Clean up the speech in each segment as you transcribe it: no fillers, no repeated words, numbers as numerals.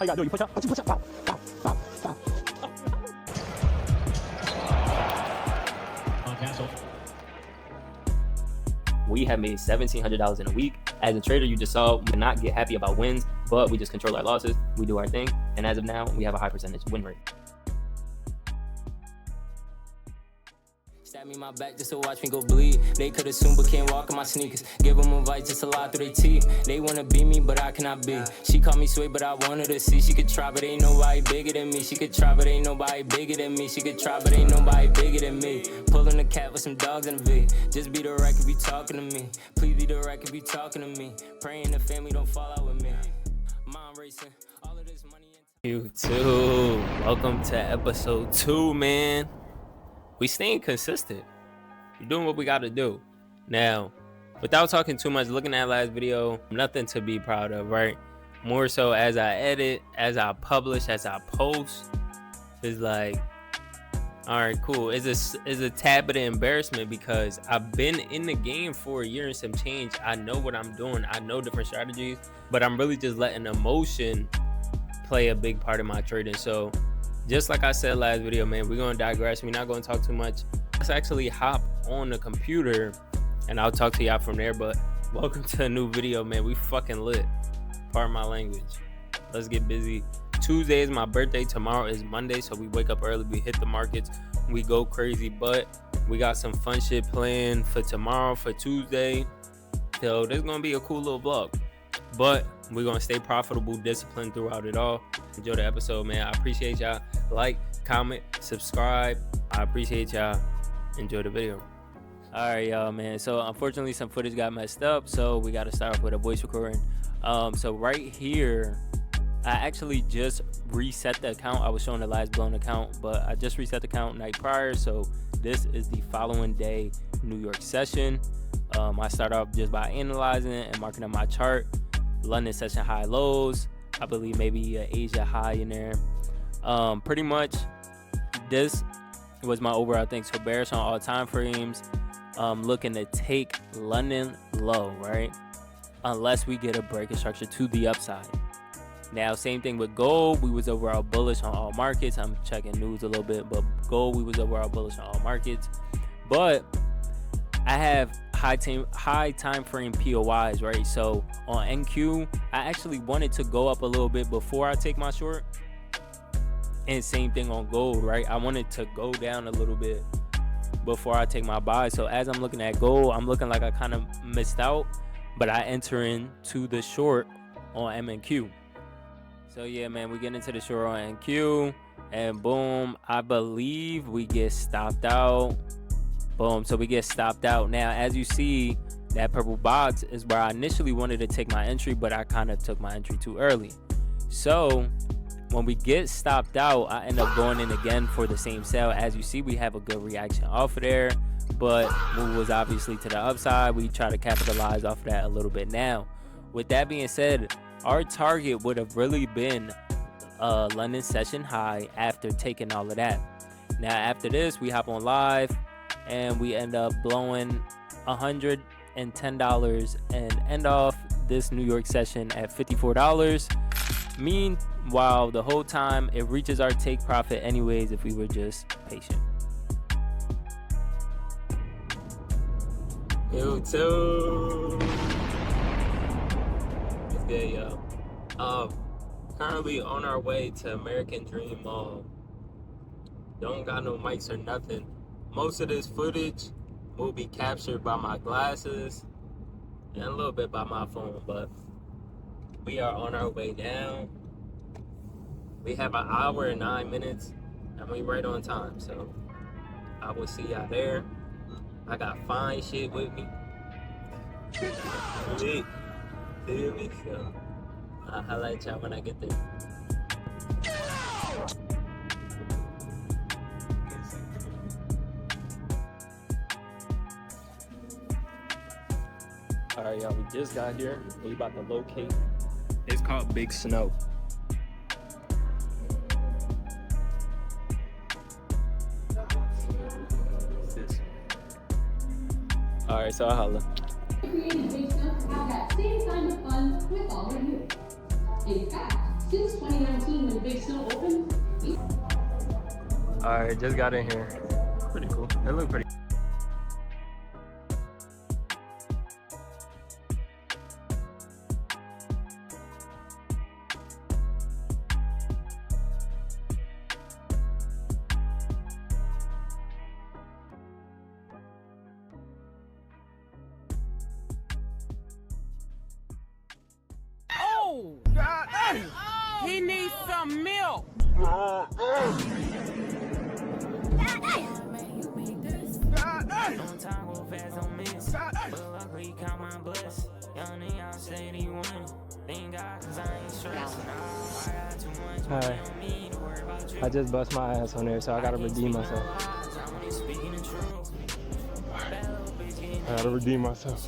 you gotta do, you push up, pow, pow, pow, pow. We have made $1,700 in a week. As a trader, you just saw, we did not get happy about wins, but we just control our losses. We do our thing. And as of now, we have a high percentage win rate. Stab me in my back just to watch me go bleed. They could assume but can't walk in my sneakers. Give them advice just to lie through their teeth. They wanna be me but I cannot be. She called me sweet but I wanted to see. She could try but ain't nobody bigger than me. She could try but ain't nobody bigger than me. She could try but ain't nobody bigger than me. Pulling a cat with some dogs in the V. Just be the right if you talking to me. Please be the right if you talking to me. Praying the family don't fall out with me. Mind racing. All of this money You too. Welcome to episode 2, man. We staying consistent. We're doing what we got to do. Now, without talking too much, looking at last video, nothing to be proud of, right? More so as I edit, as I publish, as I post, it's like, all right, cool. It's a tad bit of embarrassment because I've been in the game for a year and some change. I know what I'm doing. I know different strategies, but I'm really just letting emotion play a big part of my trading. So just like I said last video, man, we're going to digress. We're not going to talk too much. Let's actually hop on the computer and I'll talk to y'all from there. But welcome to a new video, man. We fucking lit. Pardon my language. Let's get busy. Tuesday is my birthday. Tomorrow is Monday. So we wake up early. We hit the markets. We go crazy. But we got some fun shit planned for tomorrow, for Tuesday. So this is going to be a cool little vlog. But we're going to stay profitable, disciplined throughout it all. Enjoy the episode, man. I appreciate y'all. Like, comment, subscribe. I appreciate y'all. Enjoy the video. All right, y'all, man. So unfortunately, some footage got messed up. So we got to start off with a voice recording. So right here, I actually just reset the account. I was showing the last blown account, but I just reset the account night prior. So this is the following day New York session. I start off just by analyzing it and marking up my chart. London session high lows, I believe maybe Asia high in there. Pretty much this was my overall thing. So bearish on all time frames, looking to take London low, right? Unless we get a break of structure to the upside. Now same thing with gold. We was overall bullish on all markets. I'm checking news a little bit, but gold, we was overall bullish on all markets. But I have high time frame POIs, right? So on NQ, I actually wanted to go up a little bit before I take my short. And same thing on gold, right? I wanted to go down a little bit before I take my buy. So as I'm looking at gold, I'm looking like I kind of missed out, but I enter into the short on MNQ. So yeah, man, we get into the short on NQ and boom, I believe we get stopped out. Boom, so we get stopped out. Now, as you see, that purple box is where I initially wanted to take my entry, but I kind of took my entry too early. So when we get stopped out, I end up going in again for the same sell. As you see, we have a good reaction off of there, but move was obviously to the upside. We try to capitalize off of that a little bit. Now, with that being said, our target would have really been London session high after taking all of that. Now, after this, we hop on live and we end up blowing $110 and end off this New York session at $54. Meanwhile, the whole time it reaches our take profit anyways if we were just patient. Yo, too. It's good, yo. Currently on our way to American Dream Mall. Don't got no mics or nothing. Most of this footage will be captured by my glasses and a little bit by my phone, but we are on our way down. We have an hour and 9 minutes and we right on time, so I will see y'all there. I got fine shit with me. Feel me? So I'll highlight y'all when I get there. All right, y'all, we just got here. We about to locate. It's called Big Snow. All right, so I'll holla. Created Big Snow to have that same kind of fun with all of you. In fact, since 2019, Alright, just got in here. Pretty cool. It looked pretty. Oh! He needs some milk. Alright. I just bust my ass on there, so I gotta redeem myself. I gotta redeem myself.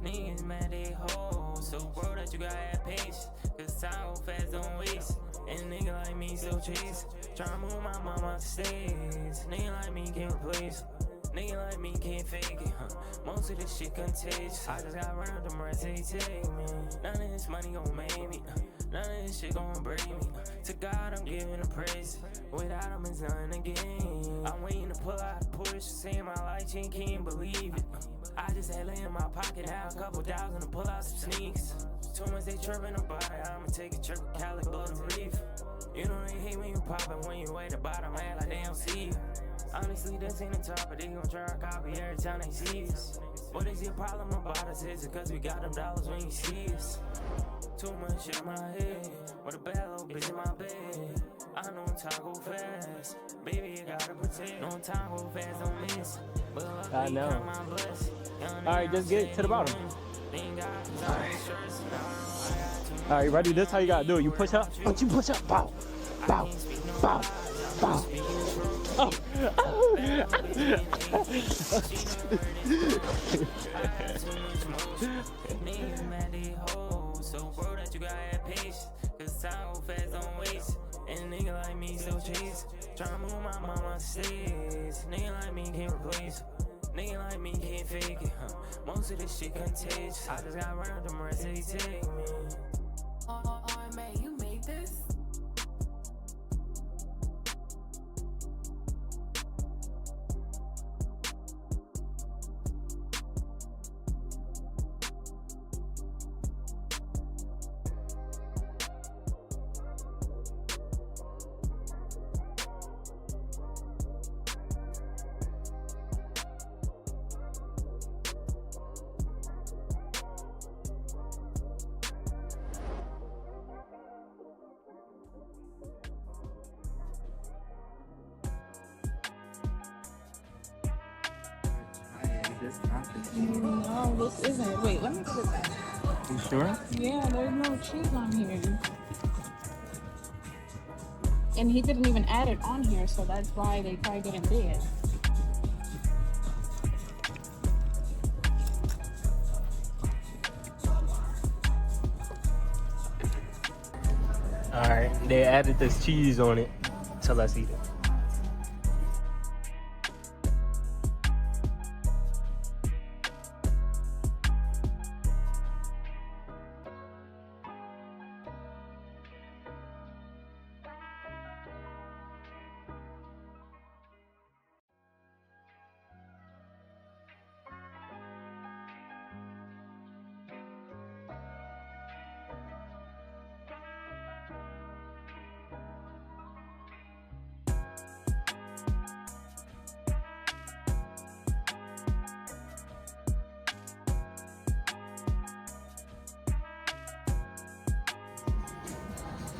Niggas mad they hoes, so bro that you got have patience. Cause time go fast, don't waste. And nigga like me so chase. Tryna move my mama off the stage. Nigga like me can't replace. Nigga like me can't fake it, huh? Most of this shit contagious. I just got round them rest they take me. None of this money gon' make me. None of this shit gon' break me. To God I'm giving the praise. Without him it's nothing to gain. I'm waiting to pull out a push. Saying my life change, can't believe it. I just had lay in my pocket out a couple thousand to pull out some sneaks. Too much they tripping about it. I'ma take a trip with Cali, blow the reef. You know they hate when you pop it, when you at the bottom, act like they don't see you. Honestly, this ain't the top, but they gon' try to copy every time they see us. What is your problem about us? Is it cause we got them dollars when you see us? Too much shit in my head, with a bad little bitch in my bed. I know time go fast, baby, you gotta protect. No time go fast, don't miss. I know. Alright, just get to the bottom. Alright, you ready? This how you gotta do it. You push up. Don't you push up. Bow. Bow. Bow. Bow. Oh. So bro that you got have patience. Cause time go fast, don't waste. And a nigga like me so chase. Tryna move my mama off the stage. Nigga like me can't replace. Nigga like me can't fake it, huh? Most of this shit contagious. I just got round them rest they take me. Oh, man, you made this? No, this isn't. Wait, let me put that. You sure? Yeah, there's no cheese on here. And he didn't even add it on here, so that's why they probably didn't do it. Alright, they added this cheese on it, so let's eat it.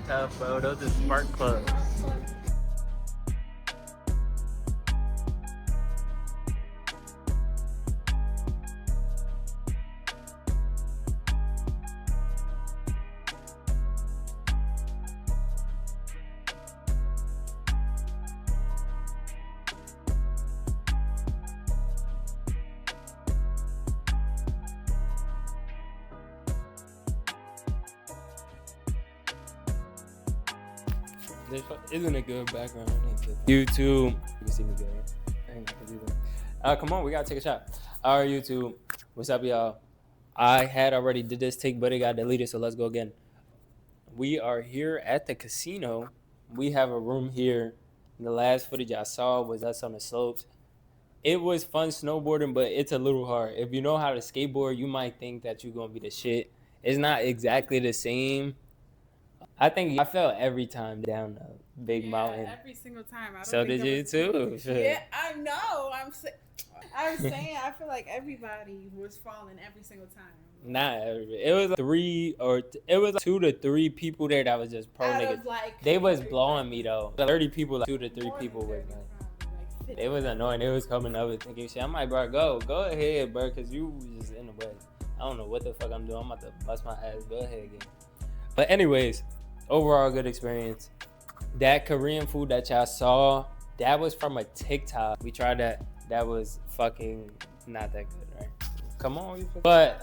Tough, bro. Those are spark plugs. Isn't a good background? YouTube. You can see me good, right? Come on, we gotta take a shot. All right, YouTube. What's up, y'all? I had already did this take, but it got deleted, so let's go again. we are here at the casino. We have a room here. The last footage I saw was us on the slopes. It was fun snowboarding, but it's a little hard. If you know how to skateboard, you might think that you're gonna be the shit. It's not exactly the same. I think I fell every time down the big mountain. Every single time. I don't So think did you too? Yeah, I know. I'm saying I feel like everybody was falling every single time. Not every. It was 2 to 3 people there that was just pro Out niggas. of, like, They was 30 blowing me though. 30 people, like 2 to 3 more people than was 30 like. probably, like 50. It was annoying. It was coming up and thinking shit. I'm like, bro, go ahead, bro, because you was just in the way. I don't know what the fuck I'm doing. I'm about to bust my ass. Go ahead again. But anyways, overall good experience. That Korean food that y'all saw, that was from a TikTok. We tried that. That was fucking not that good, right? Come on. But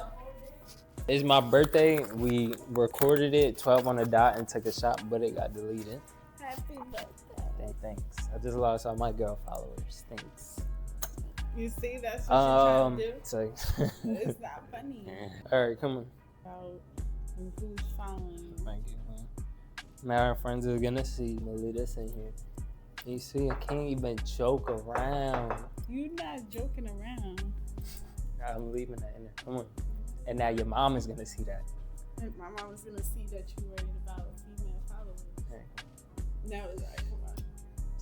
it's my birthday. We recorded it 12 on the dot and took a shot, but it got deleted. Happy birthday. Thanks. I just lost all my girl followers. Thanks. You see, that's what you're trying to do. So, It's not funny. all right, come on. About who's following. Thank you. Now our friends are gonna see me leave this in here. You see, I can't even joke around. You're not joking around. I'm leaving that in there. Come on. And now your mom is gonna see that. And my mom was gonna see that you worried about female followers. Right. Now it's like, come on.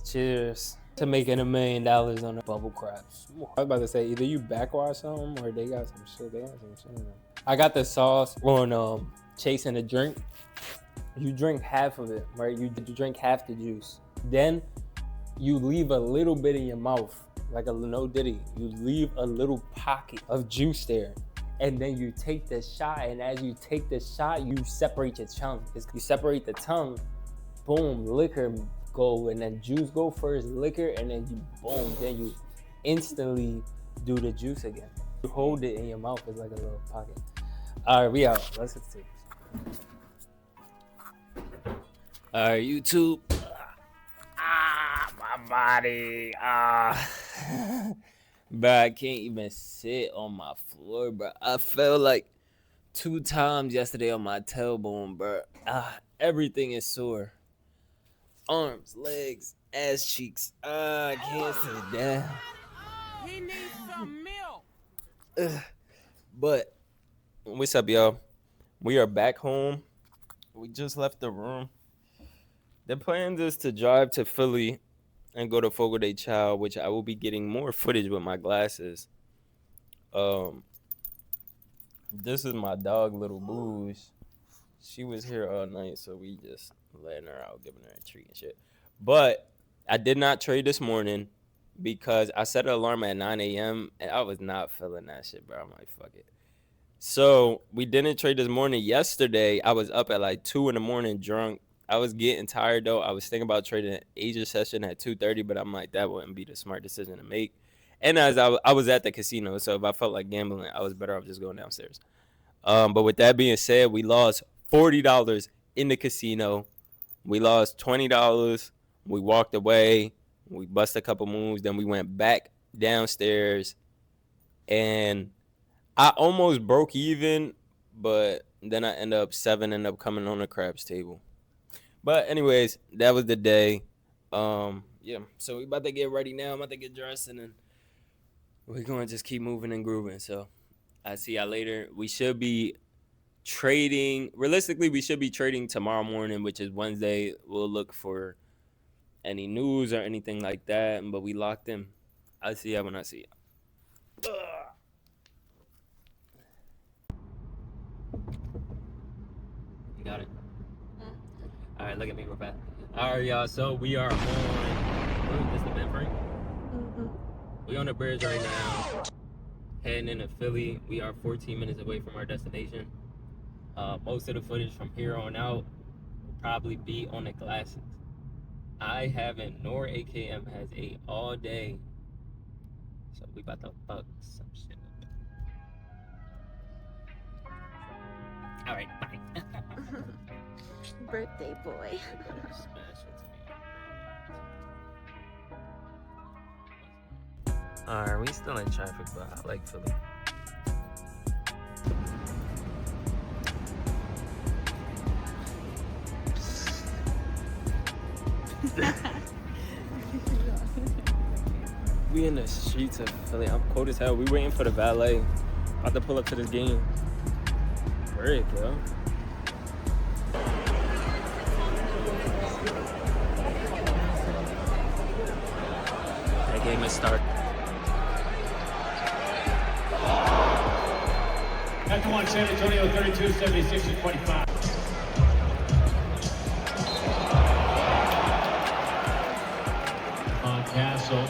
Cheers to making $1 million on the bubble crabs. I was about to say either you backwash something or they got some shit. They got some shit in there. I got the sauce on chasing the drink. You drink half of it, right? You drink half the juice. Then you leave a little bit in your mouth, like a no diddy. You leave a little pocket of juice there. And then you take the shot, and as you take the shot, you separate your tongue. You separate the tongue, boom, liquor go, and then juice go first, liquor, and then you boom, then you instantly do the juice again. You hold it in your mouth, it's like a little pocket. All right, we out. Let's hit the all right, YouTube. My body. Bro, I can't even sit on my floor, bro. I felt like 2 times yesterday on my tailbone, bro. Everything is sore. Arms, legs, ass cheeks. I can't sit down. He needs some milk. But what's up, y'all? We are back home. We just left the room. The plan is to drive to Philly and go to Fogo de Chao, which I will be getting more footage with my glasses. This is my dog, Little Booze. She was here all night, so we just letting her out, giving her a treat and shit. But I did not trade this morning because I set an alarm at 9 a.m. and I was not feeling that shit, bro. I'm like, fuck it. So we didn't trade this morning. Yesterday, I was up at like 2 in the morning drunk. I was getting tired though. I was thinking about trading an Asia session at 2:30, but I'm like, that wouldn't be the smart decision to make. And as I was at the casino, so if I felt like gambling, I was better off just going downstairs. But with that being said, we lost $40 in the casino. We lost $20. We walked away. We busted a couple moves. Then we went back downstairs, and I almost broke even, but then I ended up coming on the craps table. But anyways, that was the day. Yeah, so we about to get ready now. I'm about to get dressed, and then we're going to just keep moving and grooving. So I'll see y'all later. We should be trading. Realistically, we should be trading tomorrow morning, which is Wednesday. We'll look for any news or anything like that, but we locked in. I'll see y'all when I see y'all. You got it? All right, look at me real fast. All right, y'all. So we are on. This is the Ben Frank. We on the bridge right now, heading into Philly. We are 14 minutes away from our destination. Most of the footage from here on out will probably be on the glasses. I haven't, nor AKM has ate all day, so we about to fuck some shit up. All right, bye. Birthday boy. Alright, we still in traffic, but I like Philly. We in the streets of Philly. I'm cold as hell. We waiting for the valet. About to pull up to this game. Frick, yo. That game is started. Come on, San Antonio, 32, 76, and 25. On Castle.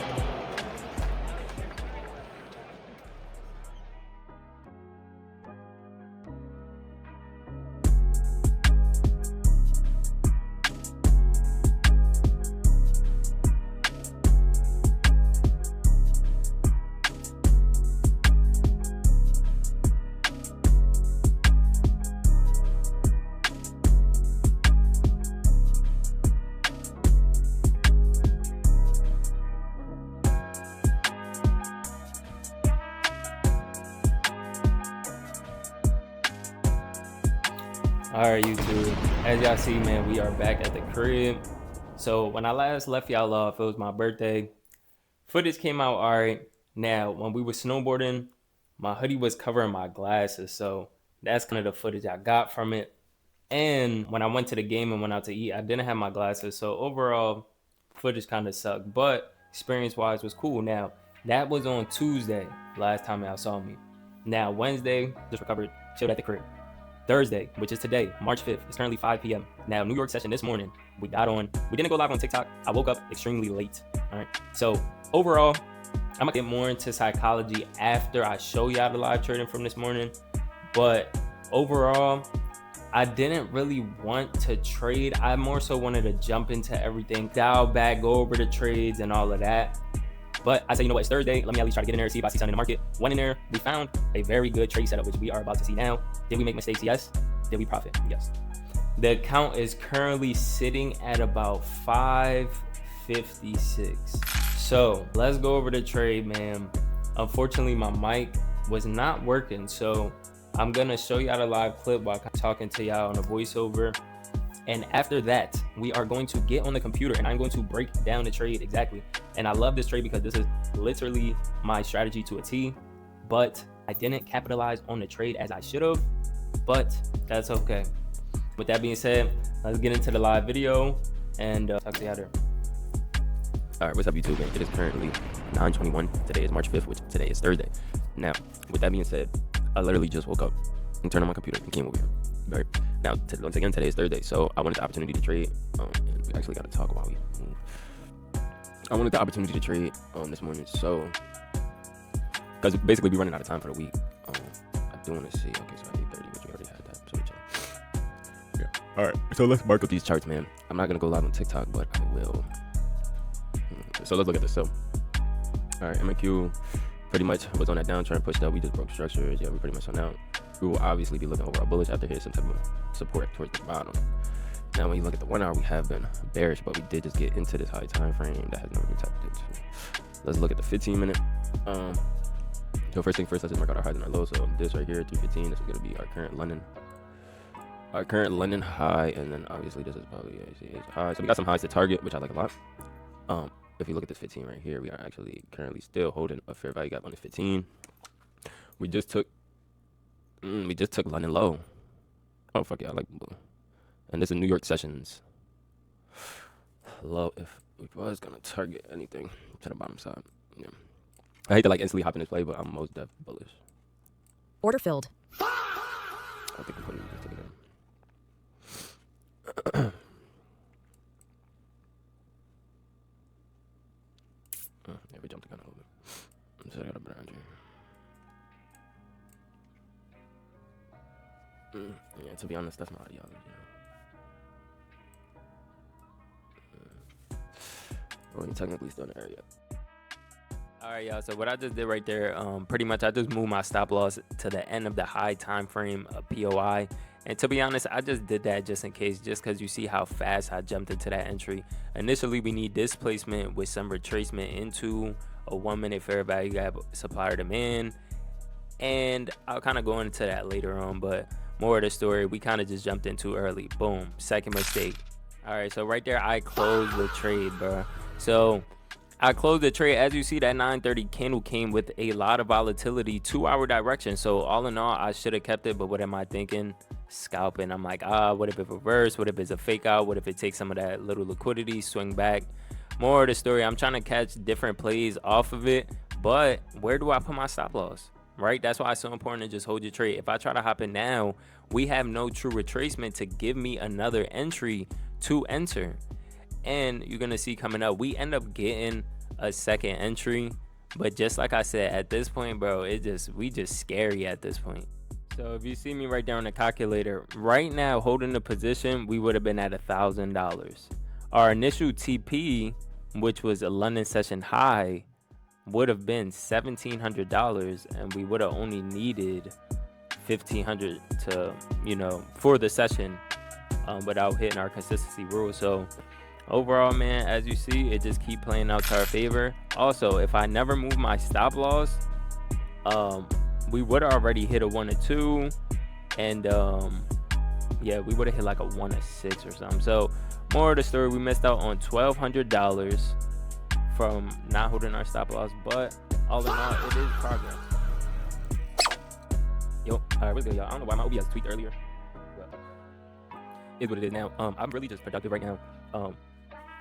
All right, YouTube. As y'all see, man, we are back at the crib. So when I last left y'all off, it was my birthday. Footage came out all right. Now, when we were snowboarding, my hoodie was covering my glasses. So that's kind of the footage I got from it. And when I went to the game and went out to eat, I didn't have my glasses. So overall, footage kind of sucked. But experience-wise was cool. Now, that was on Tuesday, last time y'all saw me. Now, Wednesday, just recovered, chilled at the crib. Thursday, which is today, March 5th, it's currently 5 p.m. Now, New York session this morning, we got on. We didn't go live on TikTok. I woke up extremely late. All right. So overall, I'm gonna get more into psychology after I show y'all the live trading from this morning. But overall, I didn't really want to trade. I more so wanted to jump into everything, dial back, go over the trades and all of that. But I said, you know what, it's Thursday. Let me at least try to get in there and see if I see something in the market. Went in there, we found a very good trade setup, which we are about to see now. Did we make mistakes? Yes. Did we profit? Yes. The account is currently sitting at about 556. So let's go over the trade, man. Unfortunately, my mic was not working. So I'm going to show y'all the live clip while I'm talking to y'all on a voiceover. And after that, we are going to get on the computer and I'm going to break down the trade exactly. And I love this trade because this is literally my strategy to a T, but I didn't capitalize on the trade as I should have, but that's okay. With that being said, let's get into the live video and talk to you later. All right, what's up, YouTube, man? It is currently 9:21. Today is March 5th, which today is Thursday. Now, with that being said, I literally just woke up and turned on my computer and came over here. Right now, once again, today is Thursday, so I wanted the opportunity to trade. And we actually got to talk while we move. I wanted the opportunity to trade this morning, so because basically we're running out of time for the week. I do want to see. Okay, so I did 30, which we already had that. So we check. Yeah. All right. So let's mark up these charts, man. I'm not gonna go live on TikTok, but I will. So let's look at this. So, all right, MQ pretty much was on that downtrend, pushed up. We just broke structures. Yeah, we pretty much on out. We will obviously be looking overall bullish after hitting some type of support towards the bottom. Now, when you look at the 1 hour, we have been bearish, but we did just get into this high time frame that has never been tapped into. Let's look at the 15 minute. So first thing first, let's just mark out our highs and our lows. So this right here, 315, this is going to be our current London high, and then obviously this is probably a high. So we got some highs to target, which I like a lot. If you look at this 15 right here, we are actually currently still holding a fair value gap on the 15. We just took London low. Oh fuck yeah, I like blue. And this is New York sessions low. If we was gonna target anything to the bottom side, yeah. I hate to like instantly hop in this play, but I'm most def bullish. Order filled. I think we just took it in. Yeah, we jumped the gun a little bit. So I got a better idea. Yeah, to be honest, that's my ideology. Well, you're technically still in the area. All right, y'all. So what I just did right there, pretty much I just moved my stop loss to the end of the high time frame of POI. And to be honest, I just did that just in case, just because you see how fast I jumped into that entry. Initially, we need displacement with some retracement into a 1 minute fair value gap, supplier demand. And I'll kind of go into that later on, but more of the story, we kind of just jumped in too early. Boom, second mistake. All right, so right there, I closed the trade, bro. So I closed the trade. As you see, that 930 candle came with a lot of volatility to our direction. So all in all, I should have kept it. But what am I thinking? Scalping. I'm like, what if it reverse? What if it's a fake out? What if it takes some of that little liquidity, swing back? More of the story. I'm trying to catch different plays off of it. But where do I put my stop loss? Right? That's why it's so important to just hold your trade. If I try to hop in now, we have no true retracement to give me another entry to enter. And you're gonna see coming up, we end up getting a second entry. But just like I said, at this point, bro, we just scary at this point. So if you see me right there on the calculator, right now holding the position, we would have been at $1,000. Our initial TP, which was a London session high, would have been $1,700, and we would have only needed $1,500 to, for the session, without hitting our consistency rule. So overall, man, as you see, it just keep playing out to our favor. Also, if I never move my stop loss, we would have already hit a 1 or 2, and yeah, we would have hit like a 1 or 6 or something. So more of the story, we missed out on $1,200 from not holding our stop loss, but all in all, it is progress. Yo, all right, what's good, y'all? I don't know why my OBS tweaked earlier, but it's what it is now. I'm really just productive right now.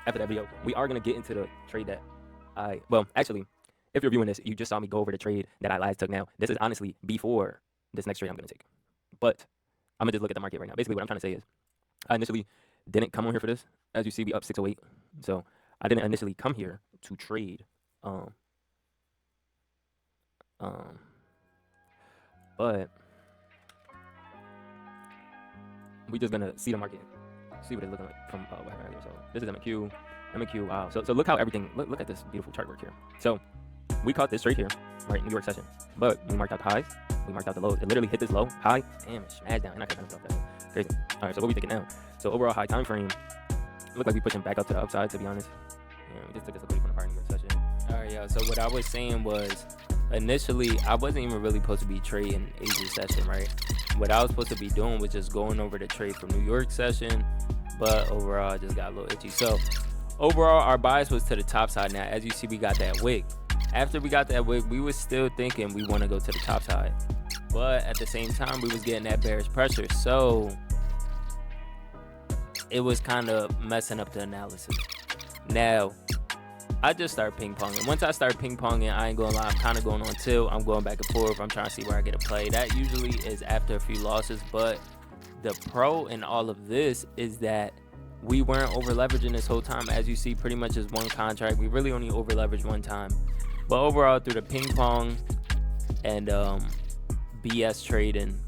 After that video, we are gonna get into the trade that actually, if you're viewing this, you just saw me go over the trade that I last took. Now, this is honestly before this next trade I'm gonna take, but I'm gonna just look at the market right now. Basically, what I'm trying to say is, I initially didn't come on here for this. As you see, we up 608, so I didn't initially come here to trade. But we just gonna see the market, see what it's looking like from what happened earlier. So this is MQ. Wow. So look how everything. Look at this beautiful chart work here. So we caught this trade here, right? New York session, but we marked out the highs, we marked out the lows. It literally hit this low, high, damn, it smashed down. And I can't find that. Crazy. All right. So what we thinking now? So overall high time frame. Look like we pushing back up to the upside, to be honest. Yeah, we just took this liquidity from the prior New York session. All right, yeah. So what I was saying was, initially, I wasn't even really supposed to be trading Asia session, right? What I was supposed to be doing was just going over the trade from New York session, but overall, I just got a little itchy. So overall, our bias was to the top side. Now, as you see, we got that wick. After we got that wick, we was still thinking we want to go to the top side, but at the same time, we was getting that bearish pressure. So it was kind of messing up the analysis. Now, I just start ping-ponging. Once I start ping-ponging, I ain't gonna lie, I'm kind of going on tilt. I'm going back and forth. I'm trying to see where I get a play. That usually is after a few losses, but the pro in all of this is that we weren't over-leveraging this whole time. As you see, pretty much is one contract. We really only over-leveraged one time. But overall, through the ping-pong and BS trading,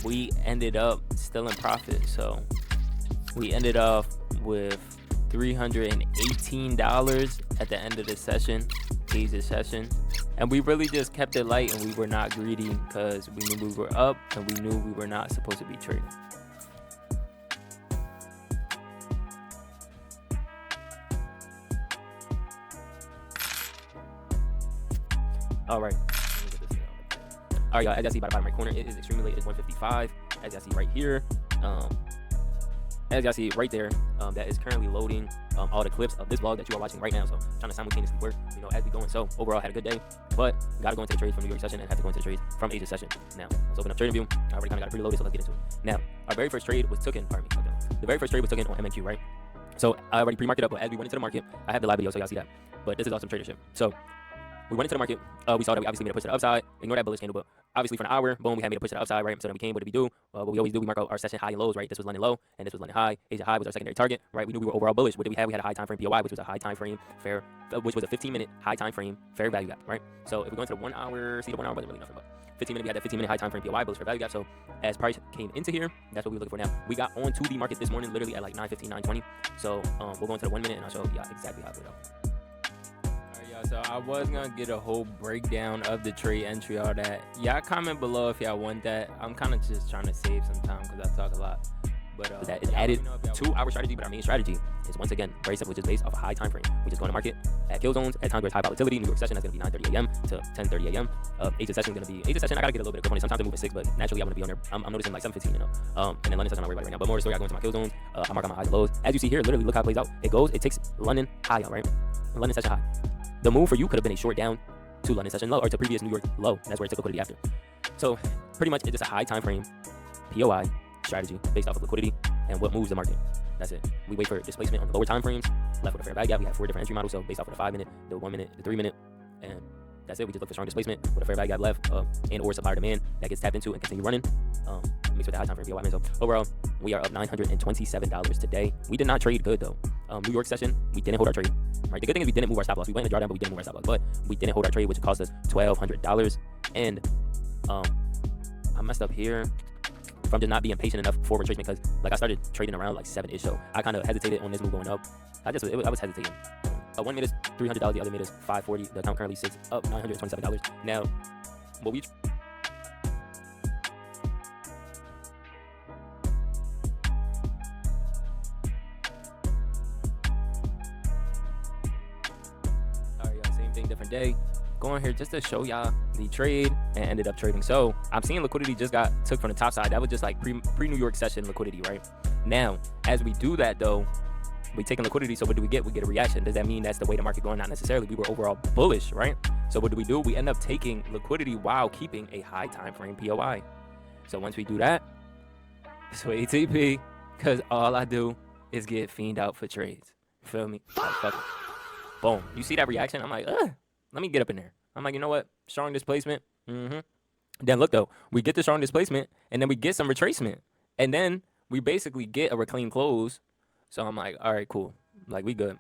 we ended up still in profit. So we ended off with $318 at the end of the session, Asia session, and we really just kept it light, and we were not greedy because we knew we were up and we knew we were not supposed to be trading. All right, y'all, as y'all see by the bottom right corner, it is extremely late. It's 1:55. As y'all see right here, as y'all see right there, that is currently loading all the clips of this vlog that you are watching right now. So I'm trying to simultaneously work, as we going. So overall, had a good day, but gotta go into the trades from New York session and have to go into the trades from Asia session. Now let's open up trading view. I already kind of got it preloaded, so let's get into it. Now, our very first trade was taken. The very first trade was taken on MNQ, right? So I already pre-marked it up, but as we went into the market, I have the live video, so y'all see that. But this is awesome tradership. So we went into the market. We saw that we obviously made a push to the upside. Ignore that bullish candle, but obviously for an hour, boom, we had made a push to the upside, right? So then we came, what did we do? What we always do, we mark out our session high and lows, right? This was London low, and this was London high. Asia high was our secondary target, right? We knew we were overall bullish. What did we have? We had a high time frame POI, which was a high time frame fair, which was a 15-minute high time frame fair value gap, right? So if we go into the 1 hour, see the 1 hour wasn't really nothing, but 15-minute, we had that 15-minute high time frame POI bullish fair value gap. So as price came into here, that's what we were looking for. Now we got onto the market this morning, literally at like 9:15, 9:20. So we'll go into the 1 minute, and I'll show you exactly how it played out. So I was gonna get a whole breakdown of the trade entry, all that. Y'all comment below if y'all want that. I'm kind of just trying to save some time because I talk a lot. But that is added to our strategy. But our main strategy is once again very simple, which is based off a high time frame. We just go in the market at kill zones at times where it's high volatility. New York session that's gonna be 9:30 a.m. to 10:30 a.m. Asia session is gonna be I gotta get a little bit of grip on it. Sometimes I move at 6, but naturally I want to be on there. I'm noticing like 7:15, and then London session I'm not worried about it right now. But more of the story, I go into my kill zones. I mark out my highs and lows. As you see here, literally look how it plays out. It takes London high out, right? London session high. the move for you could have been a short down to London session low or to previous New York low. That's where it took liquidity after. So pretty much it's just a high time frame POI strategy based off of liquidity and what moves the market. That's it. We wait for displacement on the lower time frames, left with a fair value gap. We have 4 different entry models, so based off of the 5 minute, the 1 minute, the 3 minute, and that's it. We just look for strong displacement with a fair value gap left and or supplier demand that gets tapped into and continue running. Mixed with the high time frame POI. So overall, we are up $927 today. We did not trade good though. New York session, we didn't hold our trade. Right. The good thing is we didn't move our stop loss. We went in the drawdown, but we didn't move our stop loss. But we didn't hold our trade, which cost us $1,200. And I messed up here from just not being patient enough for retracement because like I started trading around like 7-ish. So I kind of hesitated on this move going up. I was hesitating. One minute is $300, the other minute is $540. The account currently sits up $927. Now, what we different day. Going here just to show y'all the trade and ended up trading. So I'm seeing liquidity just got took from the top side. That was just like pre New York session liquidity, right? Now, as we do that though, we taking liquidity. So what do we get? We get a reaction. Does that mean that's the way the market going? Not necessarily. We were overall bullish, right? So what do? We end up taking liquidity while keeping a high time frame POI. So once we do that, it's with ATP because all I do is get fiend out for trades. You feel me? Like, boom. You see that reaction? I'm like, let me get up in there. I'm like, you know what? Strong displacement. Then look, though. We get the strong displacement, and then we get some retracement. And then we basically get a reclaim close. So I'm like, all right, cool. Like, we good.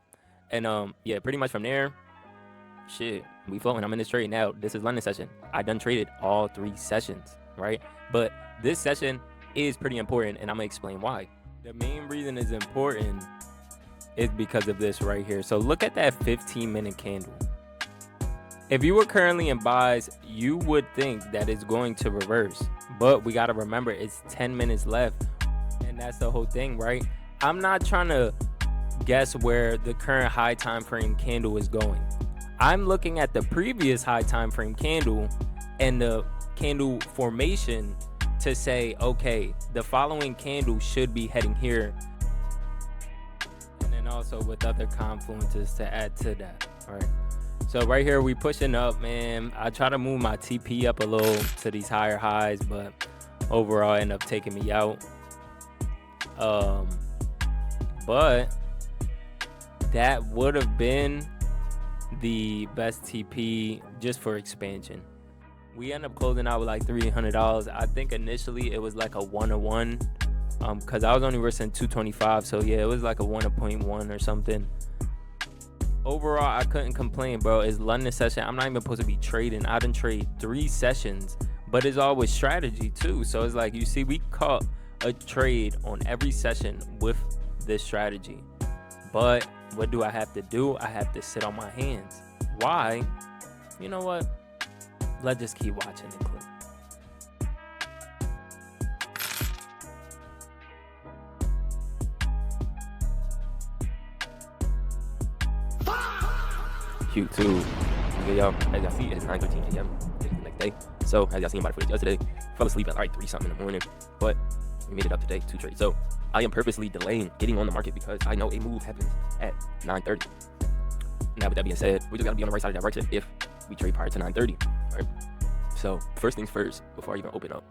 And, yeah, pretty much from there, shit, we flowing. I'm in this trade now. This is London session. I done traded all 3 sessions, right? But this session is pretty important, and I'm going to explain why. The main reason it's important is because of this right here. So look at that 15-minute candle. If you were currently in buys, you would think that it's going to reverse, but we got to remember it's 10 minutes left, and that's the whole thing, right? I'm not trying to guess where the current high time frame candle is going. I'm looking at the previous high time frame candle and the candle formation to say, okay, the following candle should be heading here. Also with other confluences to add to that. All right, so right here we pushing up, man. I try to move my TP up a little to these higher highs, but overall end up taking me out. But that would have been the best TP just for expansion. We end up closing out with like $300. I think initially it was like a 1-1. Because I was only risking 225, so yeah, it was like a 1.1 or something. Overall, I couldn't complain, bro. It's London session. I'm not even supposed to be trading. I done trade 3 sessions, but it's always strategy too. So it's like, you see, we caught a trade on every session with this strategy. But what do I have to do? I have to sit on my hands. Why? You know what? Let's just keep watching the clip. Q2. Okay, y'all, as y'all see, it's 9:13 a.m. It's the next day. So, as y'all seen my footage yesterday, fell asleep at like 3-something in the morning, but we made it up today, 2 trades. So, I am purposely delaying getting on the market because I know a move happens at 9:30. Now, with that being said, we just gotta be on the right side of that direction if we trade prior to 9:30. All right. So, first things first, before I even open up.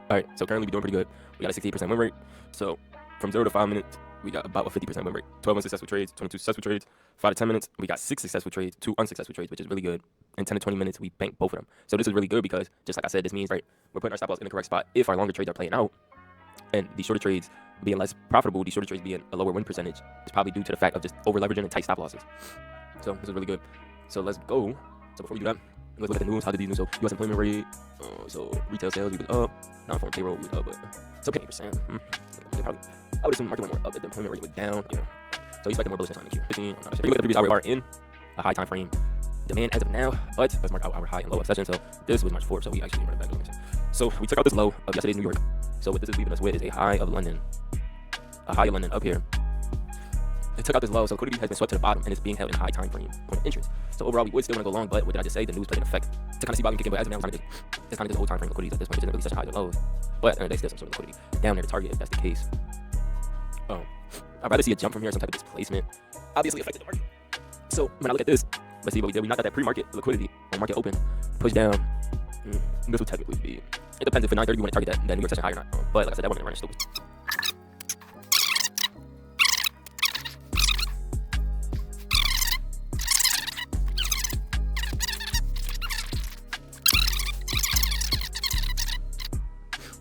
All right. So, currently we're doing pretty good. We got a 68% win rate. So, from 0 to 5 minutes, we got about a 50% win rate. 12 unsuccessful trades, 22 successful trades. 5 to 10 minutes, we got 6 successful trades, 2 unsuccessful trades, which is really good. And 10 to 20 minutes, we banked both of them. So this is really good because, just like I said, this means, right, we're putting our stop loss in the correct spot if our longer trades are playing out. And the shorter trades being less profitable, the shorter trades being a lower win percentage, is probably due to the fact of just over leveraging and tight stop losses. So this is really good. So let's go. So before we do that, let's look at the news. How did these news? So U.S. employment rate. So retail sales, we was up. Non-farm payroll, we was up, but it's okay, 8%. I would assume the market went more up. The employment rate went down. Yeah. So you expect more bullishness on Q15. If you look at the previous hour, we are in a high time frame demand as of now, but let's mark out our high and low of session. So this was March 4th, so we actually run it back. So we took out this low of yesterday's New York. So what this is leaving us with is a high of London. A high of London up here. It took out this low, so liquidity has been swept to the bottom and it's being held in a high time frame point of interest. So overall, we would still want to go long, but what did I just say? The news played an effect to kind of see volume kicking, but as of now, it's kind of just old time frame liquidity at this point. It isn't really such a high or lows, but there's still some sort of liquidity down there to target if that's the case. I'd rather see a jump from here, some type of displacement. Obviously affected the market. So when I look at this, Let's see what we did. We knocked out that pre-market liquidity on market open, push down. This will technically be. It depends if at 9:30 you want to target that New York session high or not. But like I said, that one running stupid.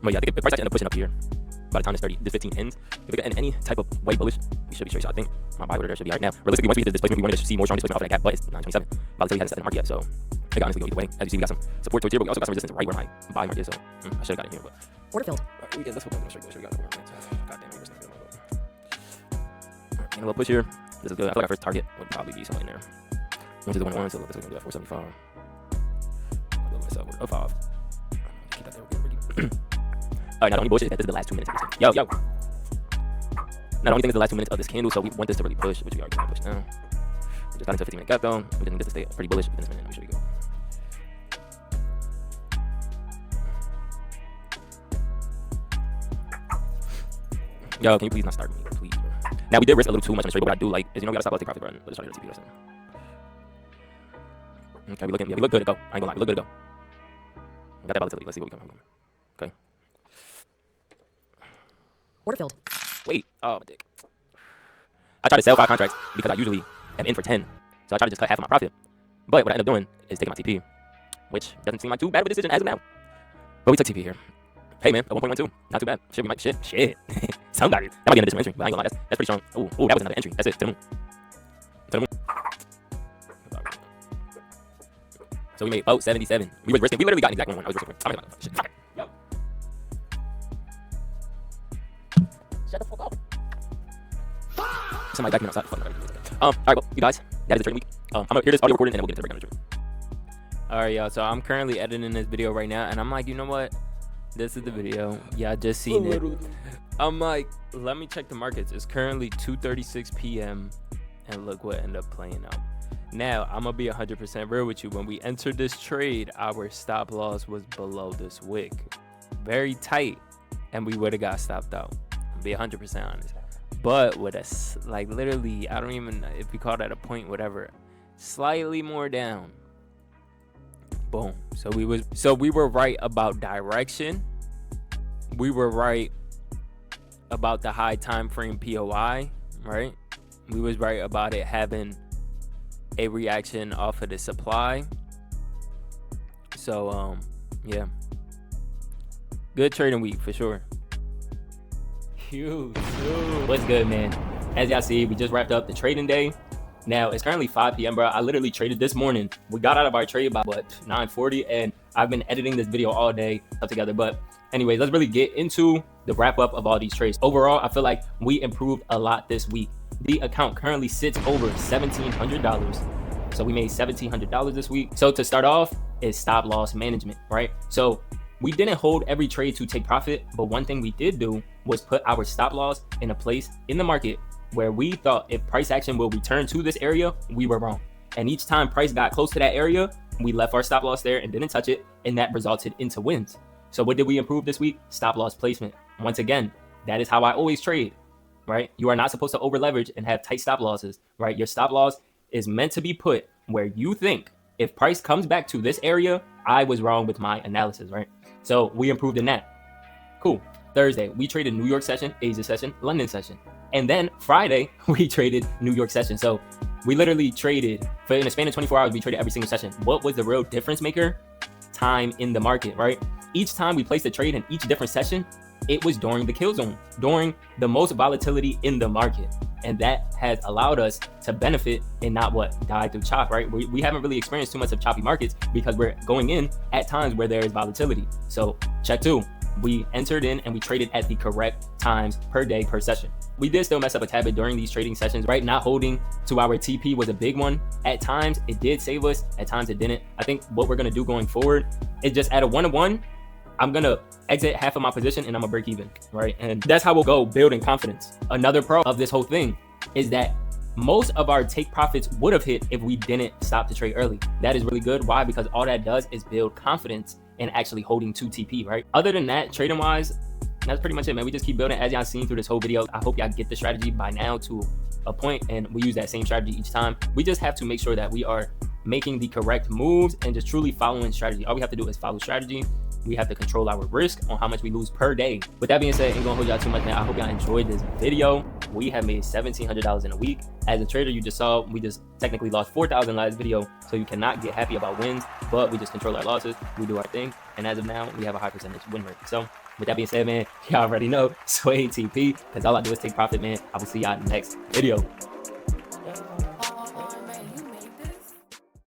But yeah, I think if price actually end up pushing up here by the time this 15 ends, if it can end any type of white bullish, we should be straight. So I think my buy order there should be right now. Realistically, once we hit this displacement, we wanted to see more strong displacement off of that gap, but it's 927. Volatility hasn't set in the market yet, so it could honestly go either way. As you see, we got some support towards here, but we also got some resistance right where my buy market is. So I should have got in here, but Order filled. let's hope I'm straight. We got it. Goddamn, we're still and a little push here. This is good. I feel like our first target would probably be somewhere in there. Once it's the 1-1, so this is gonna do that 475. A little bit of 5. Keep that there. Alright, now the only bullshit is that this is the last 2 minutes of this thing. Yo. Now the only thing is the last 2 minutes of this candle, so we want this to really push, which we are going to push now. We just got into a 15-minute gap though. We didn't get to stay pretty bullish within this minute. We should be good. Yo, can you please not start me, please, bro. Now we did risk a little too much on the trade, but what I do like is, you know, we gotta stop take profit, bro. Let's try to TP or something. Okay, we look good to go. I ain't gonna lie, we look good to go. We got that volatility. Let's see what we come. Okay. Order filled. Wait, oh my dick. I try to sell 5 contracts because I usually am in for 10. So I try to just cut half of my profit. But what I end up doing is taking my TP, which doesn't seem like too bad of a decision as of now. But we took TP here. Hey man, a 1.12, not too bad. Shit. Somebody. That might be an additional entry, but I ain't gonna lie, that's pretty strong. Oh, that was another entry. That's it. To the moon. So we made 77. We literally got an exact 1-1. I was risking. I'm like, shit. Fuck it. Yo. Shut the fuck up. Somebody back me outside. Alright, well, you guys, that is the trading week. I'm gonna hear this audio recording and then we'll get into the regular trade. All right, y'all. So I'm currently editing this video right now, and I'm like, you know what? This is the video. Y'all just seen it. I'm like, let me check the markets. It's currently 2:36 p.m. and look what ended up playing out. Now, I'm gonna be 100% real with you. When we entered this trade, our stop loss was below this wick, very tight, and we would have got stopped out. I'll be 100% honest. But with a like literally, I don't even if we call that a point, whatever, slightly more down. Boom. So we were right about direction. We were right about the high time frame POI, right? We was right about it having a reaction off of the supply. So yeah, good trading week for sure. Huge. What's good, man? As y'all see, we just wrapped up the trading day. Now it's currently 5 p.m. bro. I literally traded this morning. We got out of our trade by 9:40, and I've been editing this video all day up together. But anyways, let's really get into the wrap up of all these trades. Overall, I feel like we improved a lot this week. The account currently sits over $1,700. So we made $1,700 this week. So to start off is stop loss management, right? So we didn't hold every trade to take profit, but one thing we did do was put our stop loss in a place in the market where we thought if price action will return to this area, we were wrong. And each time price got close to that area, we left our stop loss there and didn't touch it, and that resulted into wins. So what did we improve this week? Stop loss placement. Once again, that is how I always trade, right? You are not supposed to over leverage and have tight stop losses, right? Your stop loss is meant to be put where you think if price comes back to this area, I was wrong with my analysis, right? So we improved in that. Cool. Thursday, we traded New York session, Asia session, London session. And then Friday, we traded New York session. So we literally traded, for in a span of 24 hours, we traded every single session. What was the real difference maker? Time in the market, right? Each time we placed a trade in each different session, it was during the kill zone, during the most volatility in the market. And that has allowed us to benefit and not die through chop, right? We haven't really experienced too much of choppy markets because we're going in at times where there is volatility. So check 2, we entered in and we traded at the correct times per day, per session. We did still mess up a tad bit during these trading sessions, right? Not holding to our TP was a big one. At times it did save us, at times it didn't. I think what we're gonna do going forward is just at a 1-to-1, I'm gonna exit half of my position and I'm gonna break even, right? And that's how we'll go building confidence. Another pro of this whole thing is that most of our take profits would have hit if we didn't stop the trade early. That is really good. Why? Because all that does is build confidence in actually holding 2 TP, right? Other than that, trading wise, that's pretty much it, man. We just keep building as y'all seen through this whole video. I hope y'all get the strategy by now to a point, and we use that same strategy each time. We just have to make sure that we are making the correct moves and just truly following strategy. All we have to do is follow strategy. We have to control our risk on how much we lose per day. With that being said, I ain't gonna hold y'all too much, man. I hope y'all enjoyed this video. We have made $1,700 in a week. As a trader, you just saw, we just technically lost 4,000 last video. So you cannot get happy about wins, but we just control our losses. We do our thing. And as of now, we have a high percentage win rate. So with that being said, man, y'all already know, Sway TP, because all I do is take profit, man. I will see y'all in the next video.